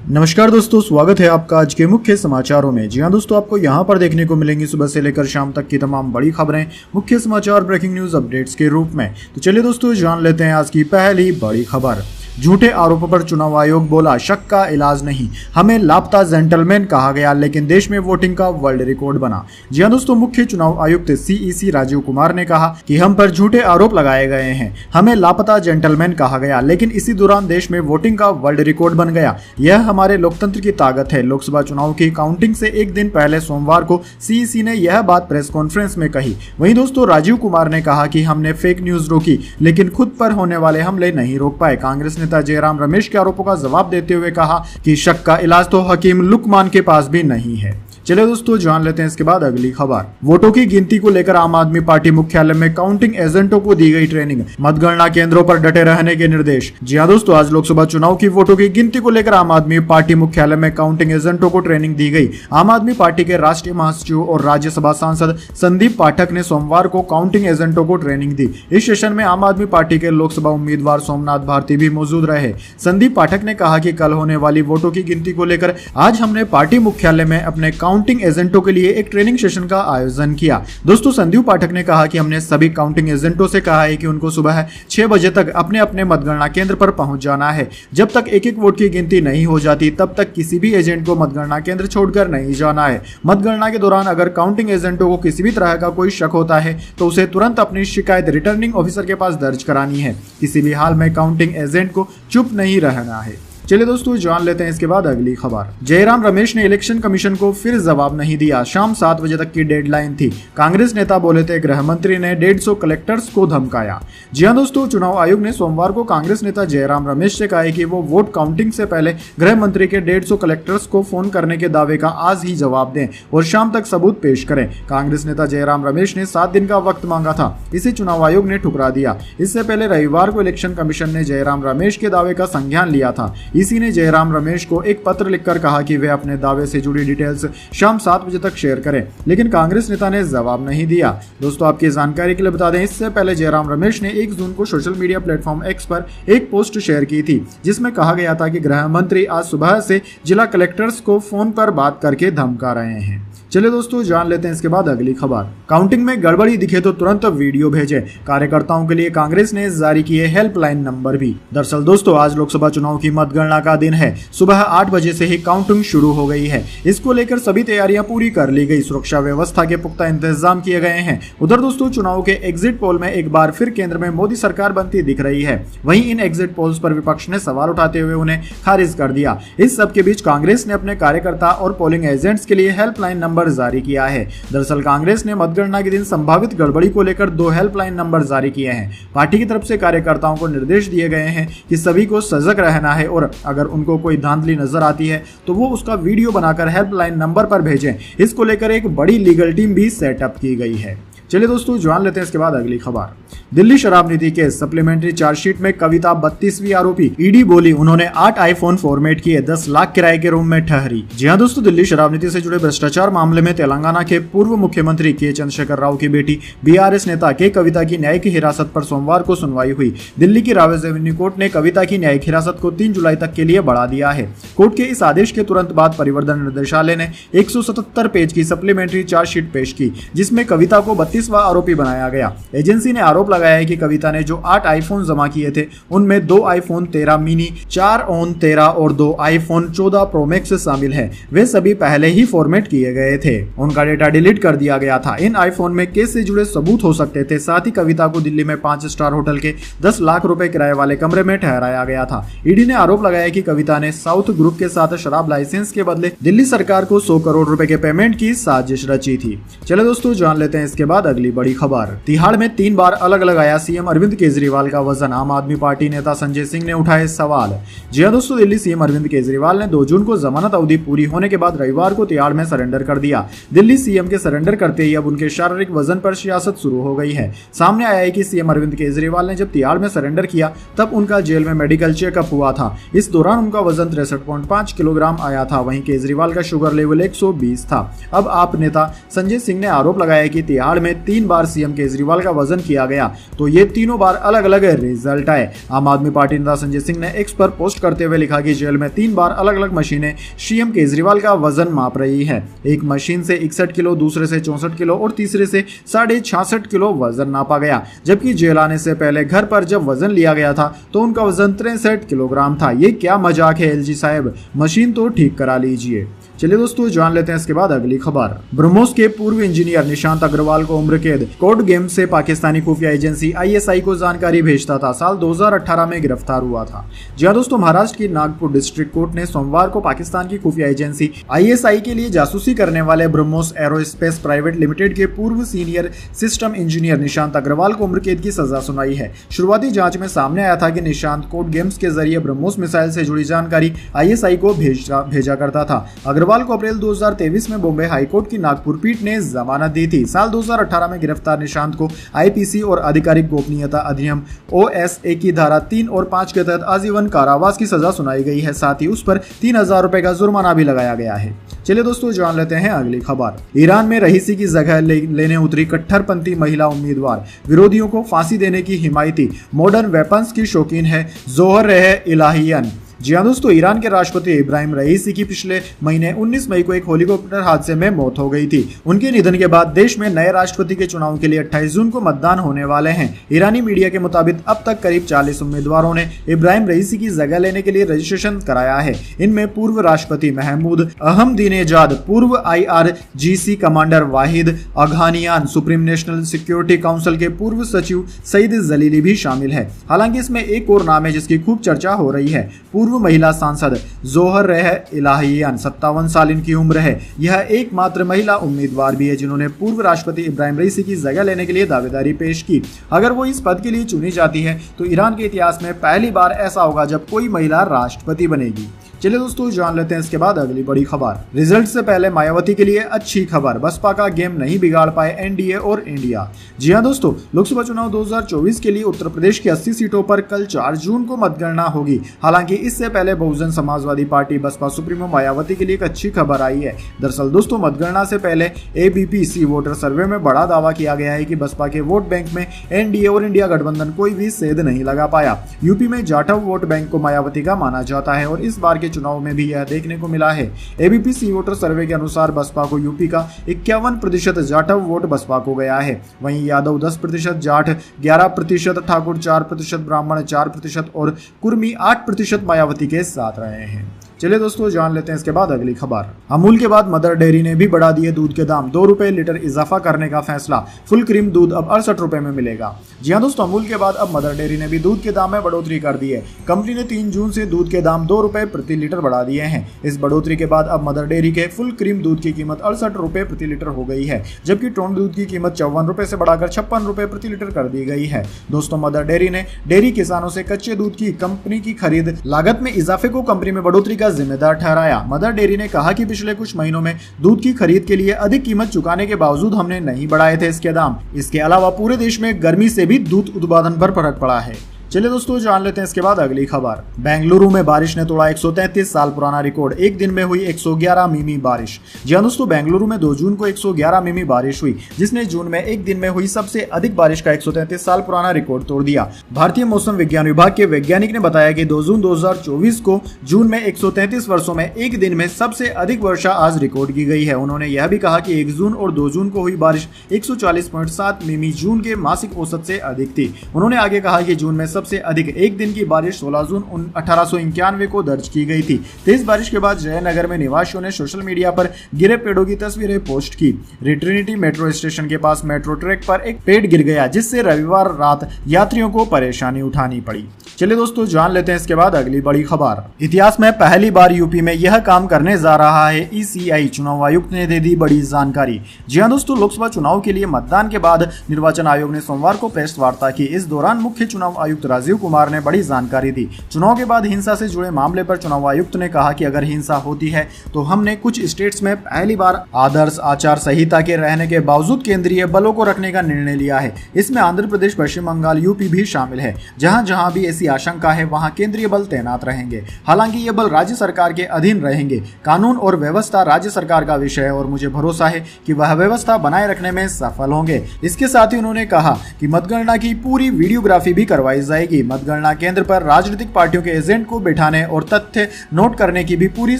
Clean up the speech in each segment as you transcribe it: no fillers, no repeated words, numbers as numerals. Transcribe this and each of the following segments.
नमस्कार दोस्तों, स्वागत है आपका आज के मुख्य समाचारों में। जी हां दोस्तों, आपको यहां पर देखने को मिलेंगी सुबह से लेकर शाम तक की तमाम बड़ी खबरें मुख्य समाचार ब्रेकिंग न्यूज अपडेट्स के रूप में। तो चलिए दोस्तों, जान लेते हैं आज की पहली बड़ी खबर। झूठे आरोपों पर चुनाव आयोग बोला शक का इलाज नहीं, हमें लापता जेंटलमैन कहा गया लेकिन देश में वोटिंग का वर्ल्ड रिकॉर्ड बना। जी हां दोस्तों, मुख्य चुनाव आयुक्त सीईसी राजीव कुमार ने कहा कि हम पर झूठे आरोप लगाए गए हैं, हमें लापता जेंटलमैन कहा गया लेकिन इसी दौरान देश में वोटिंग का वर्ल्ड रिकॉर्ड बन गया। यह हमारे लोकतंत्र की ताकत है। लोकसभा चुनाव की काउंटिंग से एक दिन पहले सोमवार को सीईसी ने यह बात प्रेस कॉन्फ्रेंस में कही। वहीं दोस्तों, राजीव कुमार ने कहा कि हमने फेक न्यूज रोकी लेकिन खुद पर होने वाले हमले नहीं रोक पाए। कांग्रेस नेता जयराम रमेश के आरोपों का जवाब देते हुए कहा कि शक का इलाज तो हकीम लुकमान के पास भी नहीं है। चलिए दोस्तों, जान लेते हैं इसके बाद अगली खबर। वोटों की गिनती को लेकर आम आदमी पार्टी मुख्यालय में काउंटिंग एजेंटों को दी गई ट्रेनिंग, मतगणना केंद्रों पर डटे रहने के निर्देश। जी हां दोस्तों, आज लोकसभा चुनाव की वोटों की गिनती को लेकर आम आदमी पार्टी मुख्यालय में काउंटिंग एजेंटों को ट्रेनिंग दी गई। आम आदमी पार्टी के राष्ट्रीय महासचिव और राज्यसभा सांसद संदीप पाठक ने सोमवार को काउंटिंग एजेंटों को ट्रेनिंग दी। इस सेशन में आम आदमी पार्टी के लोकसभा उम्मीदवार सोमनाथ भारती भी मौजूद रहे। संदीप पाठक ने कहा कि कल होने वाली वोटों की गिनती को लेकर आज हमने पार्टी मुख्यालय में अपने काउंटिंग एजेंटों के लिए एक ट्रेनिंग सेशन का आयोजन किया। दोस्तों, संदीप पाठक ने कहा कि हमने सभी काउंटिंग एजेंटों से कहा है कि उनको सुबह 6 बजे तक अपने अपने मतगणना केंद्र पर पहुंच जाना है। जब तक एक एक वोट की गिनती नहीं हो जाती तब तक किसी भी एजेंट को मतगणना केंद्र छोड़कर नहीं जाना है। मतगणना के दौरान अगर काउंटिंग एजेंटों को किसी भी तरह का कोई शक होता है तो उसे तुरंत अपनी शिकायत रिटर्निंग ऑफिसर के पास दर्ज करानी है। किसी भी हाल में काउंटिंग एजेंट को चुप नहीं रहना है। चलिए दोस्तों, जान लेते हैं इसके बाद अगली खबर। जयराम रमेश ने इलेक्शन कमीशन को फिर जवाब नहीं दिया, शाम 7 बजे तक की डेडलाइन थी। कांग्रेस नेता बोले थे गृह मंत्री ने 150 कलेक्टर्स को धमकाया। जी हां दोस्तों, चुनाव आयोग ने सोमवार को कांग्रेस नेता जयराम रमेश से कहा है कि वो वोट काउंटिंग से पहले गृह मंत्री के 150 कलेक्टर्स को फोन करने के दावे का आज ही जवाब दें और शाम तक सबूत पेश करें। कांग्रेस नेता जयराम रमेश ने 7 दिन का वक्त मांगा था, इसे चुनाव आयोग ने ठुकरा दिया। इससे पहले रविवार को इलेक्शन कमीशन ने जयराम रमेश के दावे का संज्ञान लिया था। इसी ने जयराम रमेश को एक पत्र लिखकर कहा कि वे अपने दावे से जुड़ी डिटेल्स शाम 7 बजे तक शेयर करें, लेकिन कांग्रेस नेता ने जवाब नहीं दिया। दोस्तों, आपकी जानकारी के लिए बता दें, इससे पहले जयराम रमेश ने 1 जून को सोशल मीडिया प्लेटफॉर्म एक्स पर एक पोस्ट शेयर की थी जिसमें कहा गया था कि गृह मंत्री आज सुबह से जिला कलेक्टर्स को फोन पर बात करके धमका रहे हैं। चलिए दोस्तों, जान लेते हैं इसके बाद अगली खबर। काउंटिंग में गड़बड़ी दिखे तो तुरंत वीडियो भेजें, कार्यकर्ताओं के लिए कांग्रेस ने जारी किए हेल्पलाइन नंबर भी। दरअसल दोस्तों, आज लोकसभा चुनाव की मतगणना का दिन है। सुबह 8 बजे से ही काउंटिंग शुरू हो गई है। इसको लेकर सभी तैयारियां पूरी कर ली गई। सुरक्षा व्यवस्था के पुख्ता इंतजाम किए गए हैं। उधर दोस्तों, चुनाव के एग्जिट पोल में एक बार फिर केंद्र में मोदी सरकार बनती दिख रही है। वहीं इन एग्जिट पोल्स पर विपक्ष ने सवाल उठाते हुए उन्हें खारिज कर दिया। इस सब के बीच कांग्रेस ने अपने कार्यकर्ता और पोलिंग एजेंट्स के लिए हेल्पलाइन नंबर जारी किया है। दरअसल कांग्रेस ने मतगणना के दिन संभावित गड़बड़ी को लेकर 2 हेल्पलाइन नंबर जारी किए हैं। पार्टी की तरफ से कार्यकर्ताओं को निर्देश दिए गए हैं कि सभी को सजग रहना है और अगर उनको कोई धांधली नजर आती है तो वो उसका वीडियो बनाकर हेल्पलाइन नंबर पर भेजें। इसको लेकर एक बड़ी लीगल टीम भी सेटअप की गई है। चलिए दोस्तों, जान लेते हैं इसके बाद अगली खबर। दिल्ली शराब नीति के सप्लीमेंट्री चार्जशीट में कविता 32वीं आरोपी। ईडी बोली उन्होंने 8 आईफोन फॉर्मेट किए, 10 लाख किराए के रूम में ठहरी। जी हां दोस्तों, दिल्ली शराब नीति से जुड़े भ्रष्टाचार मामले में तेलंगाना के पूर्व मुख्यमंत्री के चंद्रशेखर राव की बेटी बीआरएस नेता के कविता की न्यायिक हिरासत पर सोमवार को सुनवाई हुई। दिल्ली की रावेज एवेन्यू कोर्ट ने कविता की न्यायिक हिरासत को 3 जुलाई तक के लिए बढ़ा दिया है। कोर्ट के इस आदेश के तुरंत बाद परिवर्तन निदेशालय ने 177 पेज की सप्लीमेंट्री चार्जशीट पेश की जिसमें कविता को 32वां आरोपी बनाया गया। एजेंसी ने आरोप लगाया है कि कविता ने जो 8 आईफोन जमा किए थे उनमें 2 आईफोन 13 मिनी, 4 ऑन 13 और 2 आईफोन 14 प्रो मैक्स शामिल है। वे सभी पहले ही फॉर्मेट किए गए थे, उनका डेटा डिलीट कर दिया गया था। इन आईफोन में केस से जुड़े सबूत हो सकते थे। साथ ही कविता को दिल्ली में 5 स्टार होटल के 10 लाख रुपए किराए वाले कमरे में ठहराया गया था। ईडी ने आरोप लगाया कि कविता ने साउथ ग्रुप के साथ शराब लाइसेंस के बदले दिल्ली सरकार को 100 करोड़ रुपए के पेमेंट की साजिश रची थी। चलो दोस्तों, जान लेते हैं इसके बाद अगली बड़ी खबर। तिहाड़ में 3 बार अलग अलग आया सीएम अरविंद केजरीवाल का वजन, आम आदमी पार्टी नेता संजय सिंह ने उठाए सवाल। जी हां दोस्तों, दिल्ली सीएम अरविंद केजरीवाल ने 2 जून को जमानत अवधि पूरी होने के बाद रविवार को तिहाड़ में सरेंडर कर दिया। दिल्ली सीएम के सरेंडर करते ही अब उनके शारीरिक वजन पर सियासत शुरू हो गई है। सामने आया है कि सीएम अरविंद केजरीवाल ने जब तिहाड़ में सरेंडर किया तब उनका जेल में मेडिकल चेकअप हुआ था। इस दौरान उनका वजन 63.5 किलोग्राम आया था। वहीं केजरीवाल का शुगर लेवल 120 था। अब आप नेता संजय सिंह ने आरोप लगाया कि तिहाड़ में में 3 बार सीएम केजरीवाल का वजन किया गया तो ये तीनों बार अलग अलग रिजल्ट आए। आम आदमी पार्टी नेता संजय सिंह ने एक्स पर पोस्ट करते हुए लिखा कि जेल में 3 बार अलग अलग मशीनें सीएम केजरीवाल का वजन माप रही है। एक मशीन से 61 किलो, दूसरे से 64 किलो और तीसरे से 66.5 किलो वजन नापा गया, जबकि जेल आने से पहले घर पर जब वजन लिया गया था तो उनका वजन 63 किलोग्राम था। ये क्या मजाक है एलजी साहब, मशीन तो ठीक करा लीजिए। चलिए दोस्तों जान लेते हैं इसके बाद अगली खबर। ब्रह्मोस के पूर्व इंजीनियर निशांत अग्रवाल को उम्र कैद। कोड गेम से पाकिस्तानी खुफिया एजेंसी आईएसआई को जानकारी भेजता था, साल 2018 में गिरफ्तार हुआ था। जी हां दोस्तों, महाराष्ट्र की नागपुर डिस्ट्रिक्ट कोर्ट ने सोमवार को पाकिस्तान की खुफिया एजेंसी आईएसआई के लिए जासूसी करने वाले ब्रह्मोस एरोस्पेस प्राइवेट लिमिटेड के पूर्व senior system engineer Nishant Agrawal को उम्र कैद की सजा सुनाई है। शुरुआती जांच में सामने आया था कि निशांत कोड गेम्स के जरिए ब्रह्मोस मिसाइल से जुड़ी जानकारी आईएसआई को भेजा करता था। अग्रवाल को अप्रैल 2023 में बॉम्बे हाईकोर्ट की नागपुर पीठ ने जमानत दी थी। साल 2018 में गिरफ्तार निशांत को आईपीसी और आधिकारिक गोपनीयता अधिनियम ओएसए की धारा 3 और 5 के तहत आजीवन कारावास की सजा सुनाई गई है। साथ ही उस पर 3000 रुपए का जुर्माना भी लगाया गया है। चलिए दोस्तों जान लेते हैं अगली खबर। ईरान में रईसी की जगह लेने उतरी कट्टरपंथी महिला उम्मीदवार, विरोधियों को फांसी देने की हिमायती, मॉडर्न वेपन्स की शौकीन है जोहर रहे इलाहियन। जी हाँ दोस्तों, ईरान के राष्ट्रपति इब्राहिम रईसी की पिछले महीने 19 मई को एक हेलीकॉप्टर हादसे में मौत हो गई थी। उनके निधन के बाद देश में नए राष्ट्रपति के चुनाव के लिए 28 जून को मतदान होने वाले हैं। ईरानी मीडिया के मुताबिक अब तक करीब 40 उम्मीदवारों ने इब्राहिम रईसी की जगह लेने के लिए रजिस्ट्रेशन कराया है। इनमें पूर्व राष्ट्रपति महमूद अहमदीनेजाद, पूर्व IRGC कमांडर वाहिद अघानियान, सुप्रीम नेशनल सिक्योरिटी काउंसिल के पूर्व सचिव सईद जलीली भी शामिल है। हालांकि इसमें एक और नाम है जिसकी खूब चर्चा हो रही है, पूर्व महिला सांसद जोहर रहे इलाहियन। 57 साल इनकी उम्र है। यह एकमात्र महिला उम्मीदवार भी है जिन्होंने पूर्व राष्ट्रपति इब्राहिम रईसी की जगह लेने के लिए दावेदारी पेश की। अगर वो इस पद के लिए चुनी जाती है तो ईरान के इतिहास में पहली बार ऐसा होगा जब कोई महिला राष्ट्रपति बनेगी। चलिए दोस्तों जान लेते हैं इसके बाद अगली बड़ी खबर। रिजल्ट से पहले मायावती के लिए अच्छी खबर, बसपा का गेम नहीं बिगाड़ पाए एनडीए और इंडिया। जी हां दोस्तों, लोकसभा चुनाव 2024 के लिए उत्तर प्रदेश की 80 सीटों पर कल 4 जून को मतगणना होगी। हालांकि इससे पहले बहुजन समाजवादी पार्टी बसपा सुप्रीमो मायावती के लिए एक अच्छी खबर आई है। दरअसल दोस्तों, मतगणना से पहले ABP वोटर सर्वे में बड़ा दावा किया गया है कि बसपा के वोट बैंक में एनडीए और इंडिया गठबंधन कोई भी सेध नहीं लगा पाया। यूपी में जाटव वोट बैंक को मायावती का माना जाता है और इस बार के चुनाव में भी यह देखने को मिला है। ABP वोटर सर्वे के अनुसार बसपा को यूपी का 51% जाटव वोट बसपा को गया है। वहीं यादव 10%, जाट 11%, ठाकुर 4%, ब्राह्मण 4% और कुर्मी 8% मायावती के साथ रहे हैं। चलिए दोस्तों जान लेते हैं इसके बाद अगली खबर। अमूल के बाद मदर डेयरी ने भी बढ़ा दिए दूध के दाम, 2 रुपए लीटर इजाफा करने का फैसला। फुल क्रीम दूध अब 68 रुपए में मिलेगा। जी हाँ दोस्तों, अमूल के बाद अब मदर डेयरी ने भी दूध के दाम में बढ़ोतरी कर दी है। कंपनी ने 3 जून से दूध के दाम 2 रुपए प्रति लीटर बढ़ा दिए हैं। इस बढ़ोतरी के बाद अब मदर डेयरी के फुल क्रीम दूध की कीमत 68 रुपए प्रति लीटर हो गई है, जबकि टोन दूध की कीमत 54 रुपए से बढ़ाकर 56 रुपए प्रति लीटर कर दी गई है। दोस्तों, मदर डेयरी ने डेयरी किसानों से कच्चे दूध की कंपनी की खरीद लागत में इजाफे को कंपनी में बढ़ोतरी का जिम्मेदार ठहराया। मदर डेयरी ने कहा कि पिछले कुछ महीनों में दूध की खरीद के लिए अधिक कीमत चुकाने के बावजूद हमने नहीं बढ़ाए थे इसके दाम। इसके अलावा पूरे देश में गर्मी से भी दूध उत्पादन पर फर्क पड़ा है। चलिए दोस्तों जान लेते हैं इसके बाद अगली खबर। बेंगलुरु में बारिश ने तोड़ा 133 साल पुराना रिकॉर्ड, एक दिन में हुई 111 मिमी बारिश। जी हां दोस्तों, बेंगलुरु में 2 जून को 111 मिमी बारिश हुई, जिसने जून में एक दिन में हुई सबसे अधिक बारिश का 133 साल पुराना रिकॉर्ड तोड़ दिया। भारतीय मौसम विज्ञान विभाग के वैज्ञानिक ने बताया कि 2 जून 2024 को जून में 133 वर्षों में एक दिन में सबसे अधिक वर्षा आज रिकॉर्ड की गई है। उन्होंने यह भी कहा कि 1 जून और 2 जून को हुई बारिश 140.7 मिमी जून के मासिक औसत से अधिक थी। उन्होंने आगे कहा कि जून में सबसे अधिक एक दिन की बारिश 16 जून 1891 को दर्ज की गई थी। तेज बारिश के बाद जयनगर में निवासियों ने सोशल मीडिया पर गिरे पेड़ों की तस्वीरें पोस्ट की। ट्रिनिटी मेट्रो स्टेशन के पास मेट्रो ट्रैक पर एक पेड़ गिर गया, जिससे रविवार रात यात्रियों को परेशानी उठानी पड़ी। चलिए दोस्तों जान लेते हैं इसके बाद अगली बड़ी खबर। इतिहास में पहली बार यूपी में यह काम करने जा रहा है ECI, चुनाव आयुक्त ने दे दी बड़ी जानकारी। जी हां दोस्तों, लोकसभा चुनाव के लिए मतदान के बाद निर्वाचन आयोग ने सोमवार को प्रेस वार्ता की। इस दौरान मुख्य चुनाव आयुक्त राजीव कुमार ने बड़ी जानकारी दी। चुनाव के बाद हिंसा से जुड़े मामले पर चुनाव आयुक्त ने कहा कि अगर हिंसा होती है तो हमने कुछ स्टेट्स में पहली बार आदर्श आचार संहिता के रहने के बावजूद केंद्रीय बलों को रखने का निर्णय लिया है। इसमें आंध्र प्रदेश, पश्चिम बंगाल, यूपी भी शामिल है। जहां जहां भी ऐसी आशंका है वहां केंद्रीय बल तैनात रहेंगे। हालांकि ये बल राज्य सरकार के अधीन रहेंगे। कानून और व्यवस्था राज्य सरकार का विषय है और मुझे भरोसा है कि वह व्यवस्था बनाए रखने में सफल होंगे। इसके साथ ही उन्होंने कहा कि मतगणना की पूरी वीडियोग्राफी भी करवाई जाएगी। मतगणना केंद्र पर राजनीतिक पार्टियों के एजेंट को बिठाने और तथ्य नोट करने की भी पूरी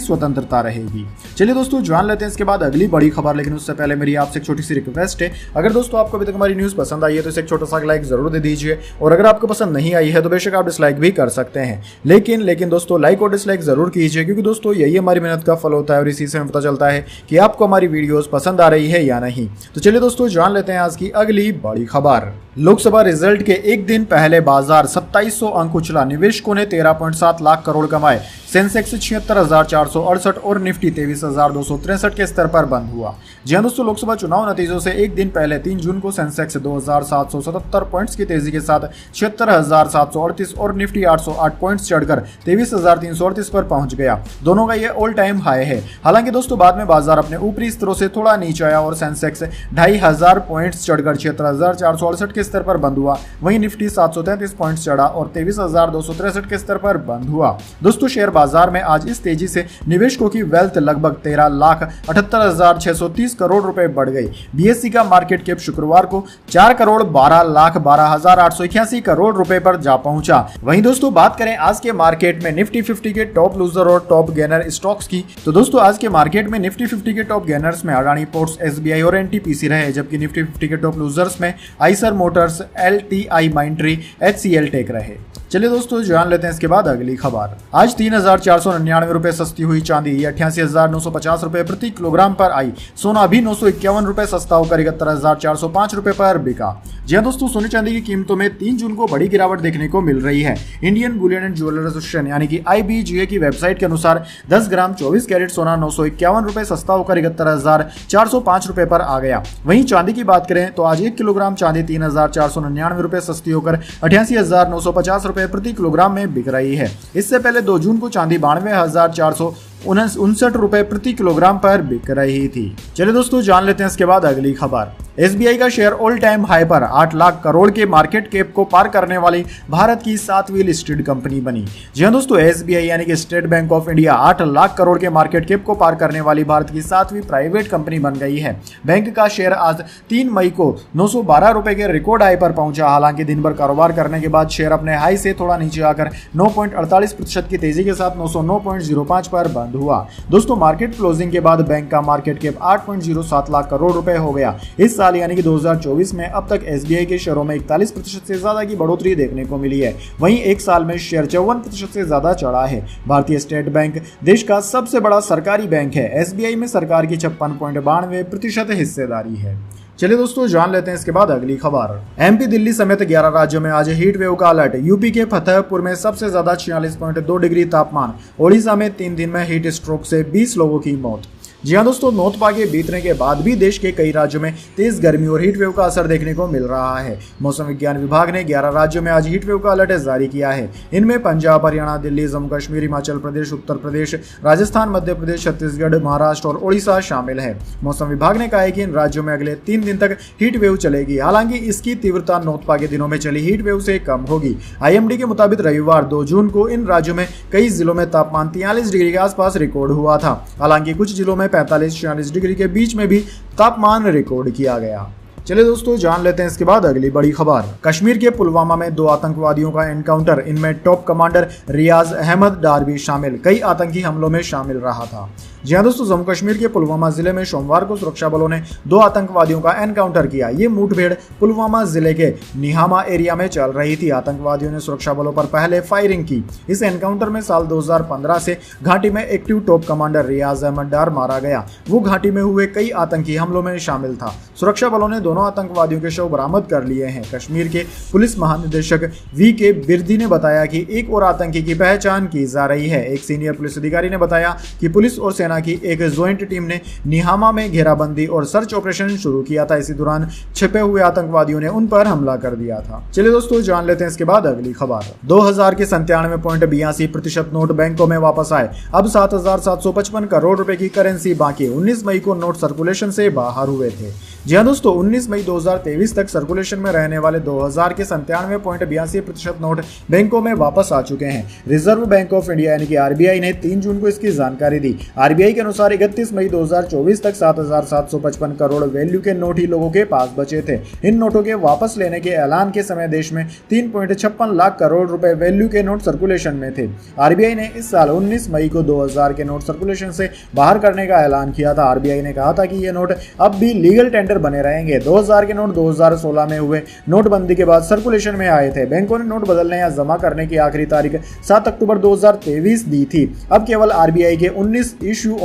स्वतंत्रता रहेगी। चलिए दोस्तों, जान लेते हैं इसके बाद अगली बड़ी खबर। लेकिन उससे पहले मेरी आपसे एक छोटी सी रिक्वेस्ट है, अगर दोस्तों आपको अभी तक हमारी न्यूज पसंद आई है तो इसे एक छोटा सा लाइक जरूर दे दीजिए, और अगर आपको पसंद नहीं आई है तो बेशक आप डिसलाइक भी कर सकते हैं। लेकिन दोस्तों लाइक और डिसलाइक जरूर कीजिए, क्योंकि दोस्तों यही हमारी मेहनत का फल होता है और इसी से हमें पता चलता है कि आपको हमारी वीडियोस पसंद आ रही है या नहीं। तो चलिए दोस्तों, जान लेते हैं आज की अगली बड़ी खबर। लोकसभा रिजल्ट के एक दिन पहले बाजार 2700 अंक उछला। निवेशकों ने 13.7 लाख करोड़ कमाए। सेंसेक्स 76,468 और निफ्टी 23,263 के स्तर पर बंद हुआ। जी हां दोस्तों, लोकसभा चुनाव नतीजों से एक दिन पहले 3 जून को सेंसेक्स 2,777 पॉइंट्स की तेजी के साथ 76,738 और निफ्टी 808 पॉइंट्स चढ़कर 23,338 पर पहुंच गया। दोनों का ये ऑल टाइम हाई है। हालांकि दोस्तों बाद में बाजार अपने ऊपरी स्तरों से थोड़ा नीचे आया और सेंसेक्स 2,500 पॉइंट्स चढ़कर 76,468 के स्तर पर बंद हुआ। वहीं निफ्टी 733 पॉइंट्स चढ़ा और 23,263 के स्तर पर बंद हुआ। दोस्तों शेयर बाजार में आज इस तेजी से निवेशकों की वेल्थ लगभग 13,78,630 करोड़ रुपए बढ़ गई। बीएसई का मार्केट कैप शुक्रवार को 4,12,12,881 करोड़ रुपए पर जा पहुंचा। वहीं दोस्तों बात करें आज के मार्केट में निफ्टी 50 के टॉप लूजर और टॉप गेनर स्टॉक्स की, तो दोस्तों आज के मार्केट में निफ्टी 50 के टॉप गेनर्स में अडानी पोर्ट्स, एसबीआई और एनटीपीसी रहे, जबकि निफ्टी 50 के टॉप लूजर्स में Eicher Motors, LTI Mindtree, HCL Tech रहे। चलिए दोस्तों, जान लेते हैं इसके बाद अगली खबर। आज 3,499 रुपए सस्ती हुई चांदी 88,950 रुपए प्रति किलोग्राम पर आई। सोना भी 951 रुपए सस्ता होकर 71,405 रुपए पर बिका। जी हां दोस्तों, सोने चांदी की कीमतों में 3 जून को बड़ी गिरावट देखने को मिल रही है। Indian Boolean and jewellers association यानी कि IBGA की वेबसाइट के अनुसार 10 ग्राम 24 कैरेट सोना 951 रुपए सस्ता होकर 71,405 रुपए पर आ गया। वहीं चांदी की बात करें तो आज 1 किलोग्राम चांदी 3,499 रुपए सस्ती होकर 88,950 रुपए प्रति किलोग्राम में बिक रही है। इससे पहले 2 जून को चांदी 92,459 रुपए प्रति किलोग्राम पर बिक रही थी। चलिए दोस्तों, जान लेते हैं इसके बाद अगली खबर। एसबीआई का शेयर ऑल टाइम हाई पर 8 लाख करोड़ के मार्केट कैप को पार करने वाली भारत की 7वीं लिस्टेड कंपनी बनी। जी हां दोस्तों, एसबीआई यानी कि state bank of India 8 lakh crore के मार्केट कैप को पार करने वाली भारत की 7वीं प्राइवेट कंपनी बन गई है। बैंक का शेयर आज 3 मई को 912 रुपए के रिकॉर्ड हाई पर पहुंचा। हालांकि दिन भर कारोबार करने के बाद शेयर अपने हाई से थोड़ा नीचे आकर 9.48% की तेजी के साथ 909.05 पर बंद हुआ। दोस्तों मार्केट क्लोजिंग के बाद बैंक का मार्केट कैप 8.07 लाख करोड़ रुपए हो गया। इस साल यानी कि 2024 में अब तक एसबीआई के शेयरों में 41% से ज्यादा की बढ़ोतरी देखने को मिली है। वहीं एक साल में शेयर 54% से ज्यादा चढ़ा है। भारतीय स्टेट बैंक देश का सबसे बड़ा सरकारी बैंक है। एसबीआई में सरकार की 56.92% हिस्सेदारी है। चलिए दोस्तों, जान लेते हैं इसके बाद अगली खबर। एमपी, दिल्ली समेत 11 राज्यों में आज हीट वेव का अलर्ट। यूपी के फतेहपुर में सबसे ज्यादा 46.2 डिग्री तापमान। ओडिशा में 3 दिन में हीट स्ट्रोक से 20 लोगों की मौत। जी हां दोस्तों, नौतपा बीतने के बाद भी देश के कई राज्यों में तेज गर्मी और हीट वेव का असर देखने को मिल रहा है। मौसम विज्ञान विभाग ने 11 राज्यों में आज हीट वेव का अलर्ट जारी किया है। इनमें पंजाब, हरियाणा, दिल्ली, जम्मू कश्मीर, हिमाचल प्रदेश, उत्तर प्रदेश, राजस्थान, मध्य प्रदेश, छत्तीसगढ़, महाराष्ट्र और ओडिशा शामिल है। मौसम विभाग ने कहा है कि इन राज्यों में अगले 3 दिन तक हीट वेव चलेगी। हालांकि इसकी तीव्रता नौतपा के दिनों में चली हीट वेव से कम होगी। IMD के मुताबिक रविवार 2 जून को इन राज्यों में कई जिलों में तापमान 43 डिग्री के आसपास रिकॉर्ड हुआ था। हालांकि कुछ जिलों में 45-46 डिग्री के बीच में भी तापमान रिकॉर्ड किया गया। चलिए दोस्तों, जान लेते हैं इसके बाद अगली बड़ी खबर। कश्मीर के पुलवामा में 2 आतंकवादियों का एनकाउंटर। इनमें टॉप कमांडर रियाज अहमद डार भी शामिल। कई आतंकी हमलों में शामिल रहा था। जी हां दोस्तों, जम्मू कश्मीर के पुलवामा जिले में सोमवार को सुरक्षा बलों ने 2 आतंकवादियों का एनकाउंटर किया। ये मुठभेड़ पुलवामा जिले के निहामा एरिया में चल रही थी। आतंकवादियों ने सुरक्षा बलों पर पहले फायरिंग की। इस एनकाउंटर में साल 2015 से घाटी में एक्टिव टॉप कमांडर रियाज अहमद डार मारा गया। वो घाटी में हुए कई आतंकी हमलों में शामिल था। सुरक्षा बलों ने दोनों दोनों आतंकवादियों के शव बरामद कर लिए हैं। कश्मीर के पुलिस महानिदेशक वी.के. बिर्दी ने बताया कि एक और आतंकी की पहचान की जा रही है। एक सीनियर पुलिस अधिकारी ने बताया कि पुलिस और सेना की एक ज्वाइंट टीम ने निहामा में घेराबंदी और सर्च ऑपरेशन शुरू किया था। इसी दौरान छिपे हुए आतंकवादियों ने उन पर हमला कर दिया था। चलिए दोस्तों जान लेते हैं इसके बाद अगली खबर। 2000 के 97.82% नोट बैंकों में वापस आए। अब 7,755 करोड़ रुपए की करेंसी बाकी। 19 मई को नोट सर्कुलेशन से बाहर हुए थे। जी हाँ दोस्तों, 19 मई 2023 तक सर्कुलेशन में रहने वाले 2000 के 97.82% नोट बैंकों में वापस आ चुके हैं। रिजर्व बैंक ऑफ इंडिया यानी कि आरबीआई ने 3 जून को इसकी जानकारी दी। आरबीआई के अनुसार 31 मई 2024 तक 7,755 करोड़ वैल्यू के नोट ही लोगों के पास बचे थे। इन नोटों के वापस लेने के ऐलान के समय देश में 3.56 लाख करोड़ रुपए वैल्यू के नोट सर्कुलेशन में थे। आरबीआई ने इस साल 19 मई को 2000 के नोट सर्कुलेशन से बाहर करने का ऐलान किया था। आरबीआई ने कहा था कि ये नोट अब भी लीगल टेंडर बने रहेंगे। 2000 के नोट 2016 में हुए नोटबंदी के बाद सर्कुलेशन में आए थे। बैंकों ने नोट बदलने या जमा करने की आखिरी तारीख 7 अक्टूबर 2023 दी थी। अब केवल आरबीआई के 19 इश्यू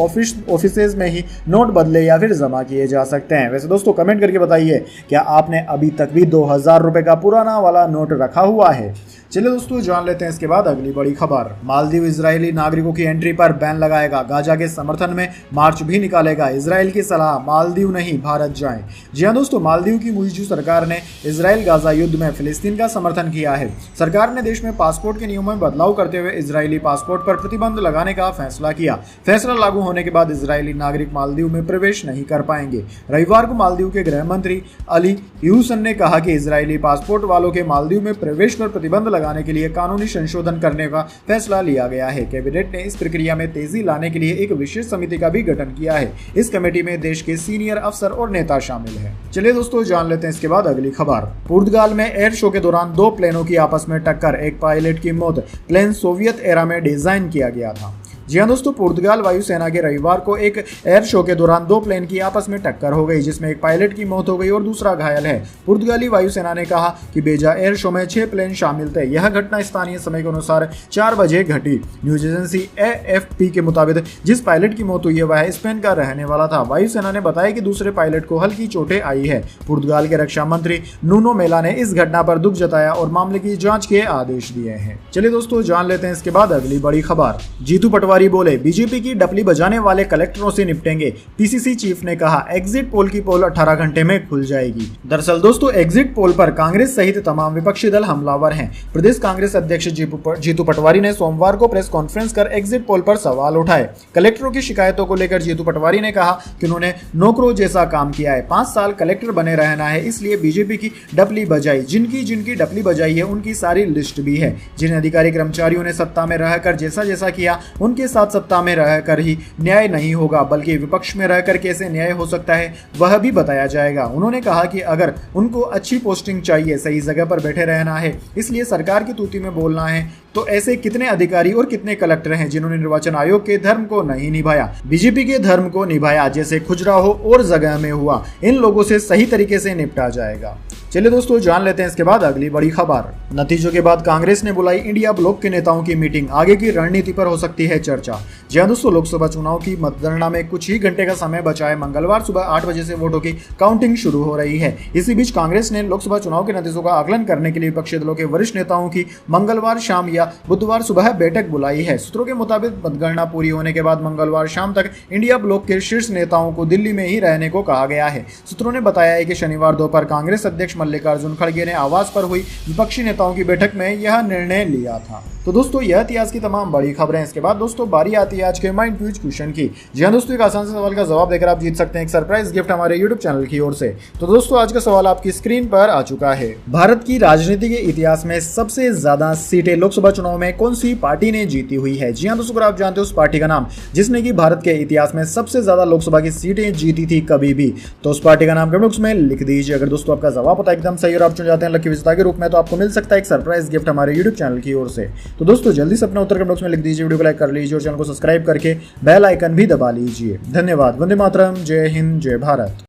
ऑफिसेज में ही नोट बदले या फिर जमा किए जा सकते हैं। वैसे दोस्तों कमेंट करके बताइए, क्या आपने अभी तक भी 2000 रुपए का पुराना वाला नोट रखा हुआ है? चलिए दोस्तों जान लेते हैं इसके बाद अगली बड़ी खबर। मालदीव इजरायली नागरिकों की एंट्री पर बैन लगाएगा। गाजा के समर्थन में मार्च भी निकालेगा। इजराइल की सलाह, मालदीव नहीं भारत जाएं। जी हाँ दोस्तों, मालदीव की मुइज़ सरकार ने इजराइल गाजा युद्ध में फिलिस्तीन का समर्थन किया है। सरकार ने देश में पासपोर्ट के नियमों में बदलाव करते हुए इजरायली पासपोर्ट पर प्रतिबंध लगाने का फैसला किया। फैसला लागू होने के बाद इजरायली नागरिक मालदीव में प्रवेश नहीं कर पाएंगे। रविवार को मालदीव के गृह मंत्री अली यूसन ने कहा कि इजरायली पासपोर्ट वालों के मालदीव में प्रवेश पर प्रतिबंध लगाने के लिए कानूनी संशोधन करने का फैसला लिया गया है। कैबिनेट ने इस प्रक्रिया में तेजी लाने के लिए एक विशेष समिति का भी गठन किया है। इस कमेटी में देश के सीनियर अफसर और नेता शामिल हैं। चलिए दोस्तों जान लेते हैं इसके बाद अगली खबर। पुर्तगाल में एयर शो के दौरान 2 प्लेनों की आपस में टक्कर, एक पायलट की मौत। प्लेन सोवियत एरा में डिजाइन किया गया था। जी हाँ दोस्तों, पुर्तगाल वायुसेना के रविवार को एक एयर शो के दौरान 2 प्लेन की आपस में टक्कर हो गई, जिसमें एक पायलट की मौत हो गई और दूसरा घायल है। पुर्तगाली वायुसेना ने कहा कि बेजा एयर शो में 6 प्लेन शामिल थे। यह घटना स्थानीय समय के अनुसार 4 बजे घटी। न्यूज एजेंसी एएफपी के मुताबिक जिस पायलट की मौत हुई है वह स्पेन का रहने वाला था। वायुसेना ने बताया कि दूसरे पायलट को हल्की चोटें आई है। पुर्तगाल के रक्षा मंत्री नूनो मेला ने इस घटना पर दुख जताया और मामले की जाँच के आदेश दिए हैं। चलिए दोस्तों जान लेते हैं इसके बाद अगली बड़ी खबर। जीतू पटवारी बोले, बीजेपी की डपली बजाने वाले कलेक्टरों से निपटेंगे। पीसीसी चीफ ने कहा, एग्जिट पोल की पोल 18 घंटे में खुल जाएगी। दरअसल दोस्तों एग्जिट पोल पर कांग्रेस सहित तमाम विपक्षी दल हमलावर हैं। प्रदेश कांग्रेस अध्यक्ष जीतू पटवारी ने सोमवार को प्रेस कॉन्फ्रेंस कर एग्जिट पोल पर सवाल उठाए। कलेक्टरों की शिकायतों को लेकर जीतू पटवारी ने कहा कि उन्होंने नौकरों जैसा काम किया है। 5 साल कलेक्टर बने रहना है, इसलिए बीजेपी की डपली बजाई। जिनकी डपली बजाई है उनकी सारी लिस्ट भी है। जिन अधिकारी कर्मचारियों ने सत्ता में रहकर जैसा जैसा किया, उनके साथ सत्ता में रहकर ही न्याय नहीं होगा, बल्कि विपक्ष में रहकर कैसे न्याय हो सकता है वह भी बताया जाएगा। उन्होंने कहा कि अगर उनको अच्छी पोस्टिंग चाहिए, सही जगह पर बैठे रहना है, इसलिए सरकार की तूती में बोलना है, तो ऐसे कितने अधिकारी और कितने कलेक्टर हैं जिन्होंने निर्वाचन आयोग के धर्म को नहीं निभाया, बीजेपी के धर्म को निभाया, जैसे खुजराहो और जगह में हुआ। इन लोगों से सही तरीके से निपटा जाएगा। चलिए दोस्तों जान लेते हैं इसके बाद अगली बड़ी खबर। नतीजों के बाद कांग्रेस ने बुलाई इंडिया ब्लॉक के नेताओं की मीटिंग, आगे की रणनीति पर हो सकती है चर्चा। जी हां दोस्तों, लोकसभा चुनाव की मतगणना में कुछ ही घंटे का समय बचा है। मंगलवार सुबह 8 बजे से वोटों की काउंटिंग शुरू हो रही है। इसी बीच कांग्रेस ने लोकसभा चुनाव के नतीजों का आकलन करने के लिए विपक्षी दलों के वरिष्ठ नेताओं की मंगलवार शाम या बुधवार सुबह बैठक बुलाई है। सूत्रों के मुताबिक मतगणना पूरी होने के बाद मंगलवार शाम तक इंडिया ब्लॉक के शीर्ष नेताओं को दिल्ली में ही रहने को कहा गया है। सूत्रों ने बताया है कि शनिवार दोपहर कांग्रेस अध्यक्ष मल्लिकार्जुन खड़गे ने आवास पर हुई विपक्षी नेताओं की बैठक में यह निर्णय लिया था। तो दोस्तों यह थी आज की तमाम बड़ी खबरें। इसके बाद दोस्तों बारी आती है आज के माइंड क्विज क्वेश्चन की। जी हाँ दोस्तों, एक आसान से सवाल का जवाब देकर आप जीत सकते हैं एक सरप्राइज गिफ्ट हमारे यूट्यूब चैनल की ओर से। तो दोस्तों आज का सवाल आपकी स्क्रीन पर आ चुका है। भारत की राजनीति के इतिहास में सबसे ज्यादा सीटें लोकसभा चुनाव में कौन सी पार्टी ने जीती हुई है? जी हाँ दोस्तों, अगर आप जानते हो उस पार्टी का नाम जिसने की भारत के इतिहास में सबसे ज्यादा लोकसभा की सीटें जीती थी कभी भी, तो उस पार्टी का नाम कमेंट बॉक्स में लिख दीजिए। अगर दोस्तों आपका जवाब पता एकदम सही और आप चुन जाते हैं लकी विजेता के रूप में, तो आपको मिल सकता है एक सरप्राइज गिफ्ट हमारे यूट्यूब चैनल की ओर से। तो दोस्तों जल्दी से अपना उत्तर कमेंट बॉक्स में लिख दीजिए, वीडियो को लाइक कर लीजिए और चैनल को सब्सक्राइब करके बेल आइकन भी दबा लीजिए। धन्यवाद। वंदे मातरम। जय हिंद, जय भारत।